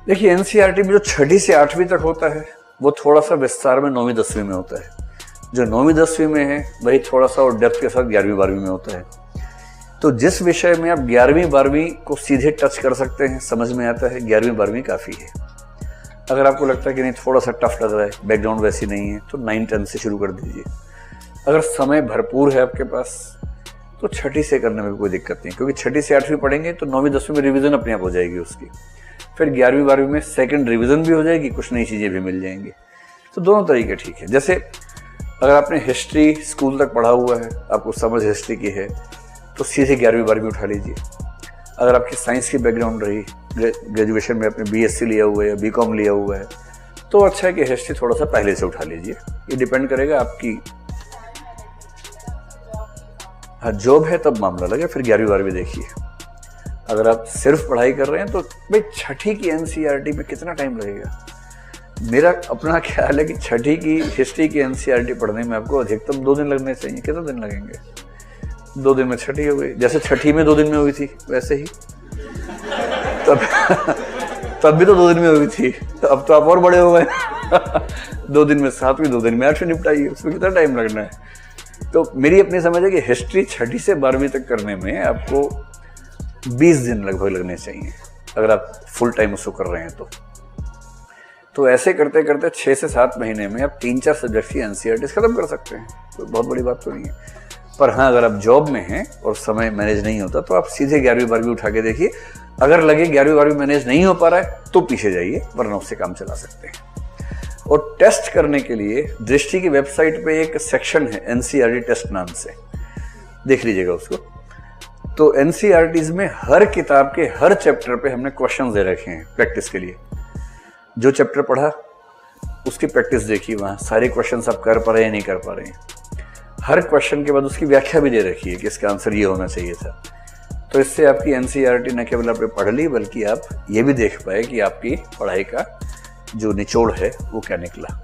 देखिए एनसीईआरटी में जो 6ठी से 8वीं तक होता है वो थोड़ा सा विस्तार में 9वीं 10वीं में होता है। जो 9वीं 10वीं में है वही थोड़ा सा और डेप्थ के साथ 11वीं 12वीं में होता है। तो जिस विषय में आप 11वीं 12वीं को सीधे टच कर सकते हैं, समझ में आता है, 11वीं 12वीं काफ़ी है। अगर आपको लगता है कि नहीं थोड़ा सा टफ लग रहा है, बैकग्राउंड वैसी नहीं है, तो 9 10 से शुरू कर दीजिए। अगर समय भरपूर है आपके पास तो 6ठी से करने में भी कोई दिक्कत नहीं, क्योंकि 6ठी से 8वीं पढ़ेंगे तो 9वीं 10वीं में रिवीजन अपने आप हो जाएगी उसकी। फिर 11वीं 12वीं में सेकंड रिवीजन भी हो जाएगी, कुछ नई चीज़ें भी मिल जाएंगी। तो दोनों तरीके ठीक है। जैसे अगर आपने हिस्ट्री स्कूल तक पढ़ा हुआ है, आपको समझ हिस्ट्री की है, तो सीधे 11वीं 12वीं उठा लीजिए। अगर आपकी साइंस की बैकग्राउंड रही, ग्रेजुएशन में आपने बीएससी लिया हुआ है या बीकॉम लिया हुआ है, तो अच्छा है कि हिस्ट्री थोड़ा सा पहले से उठा लीजिए। ये डिपेंड करेगा आपकी, हाँ जॉब है तब मामला लगे, फिर 11वीं 12वीं देखिए। अगर आप सिर्फ पढ़ाई कर रहे हैं तो भाई 6ठी की एनसीईआरटी में कितना टाइम लगेगा? मेरा अपना ख्याल है कि 6ठी की हिस्ट्री की एनसीईआरटी पढ़ने में आपको अधिकतम 2 दिन लगने चाहिए। कितना दिन लगेंगे? 2 दिन में 6ठी हो गई। जैसे 6ठी में 2 दिन में हुई थी वैसे ही तब भी तो 2 दिन में हुई थी। तो अब तो आप और बड़े हो गए 2 दिन में 7वीं, 2 दिन में 8वीं निपटाइए, उसमें कितना टाइम लगना है? तो मेरी अपनी समझ है कि हिस्ट्री 6ठी से 12वीं तक करने में आपको 20 दिन लगभग लगने चाहिए, अगर आप फुल टाइम उसको कर रहे हैं तो ऐसे करते करते 6 से 7 महीने में आप 3-4 सब्जेक्ट की एनसीईआरटी खत्म कर सकते हैं। कोई बहुत बड़ी बात तो नहीं है। पर हाँ, अगर आप जॉब में हैं और समय मैनेज नहीं होता तो आप सीधे 11वीं 12वीं उठा के देखिए। अगर लगे 11वीं 12वीं मैनेज नहीं हो पा रहा है तो पीछे जाइए, वरना उससे काम चला सकते हैं। और टेस्ट करने के लिए दृष्टि की वेबसाइट पे एक सेक्शन है एनसीईआरटी टेस्ट नाम से, देख लीजिएगा उसको। तो एनसीईआरटीज में हर किताब के हर चैप्टर पे हमने क्वेश्चंस दे रखे हैं प्रैक्टिस के लिए। जो चैप्टर पढ़ा उसकी प्रैक्टिस देखिए, वहाँ सारे क्वेश्चंस आप कर पा रहे हैं नहीं कर पा रहे हैं। हर क्वेश्चन के बाद उसकी व्याख्या भी दे रखी है कि इसका आंसर ये होना चाहिए था। तो इससे आपकी एनसीईआरटी न केवल आपने पढ़ ली, बल्कि आप ये भी देख पाए कि आपकी पढ़ाई का जो निचोड़ है वो क्या निकला।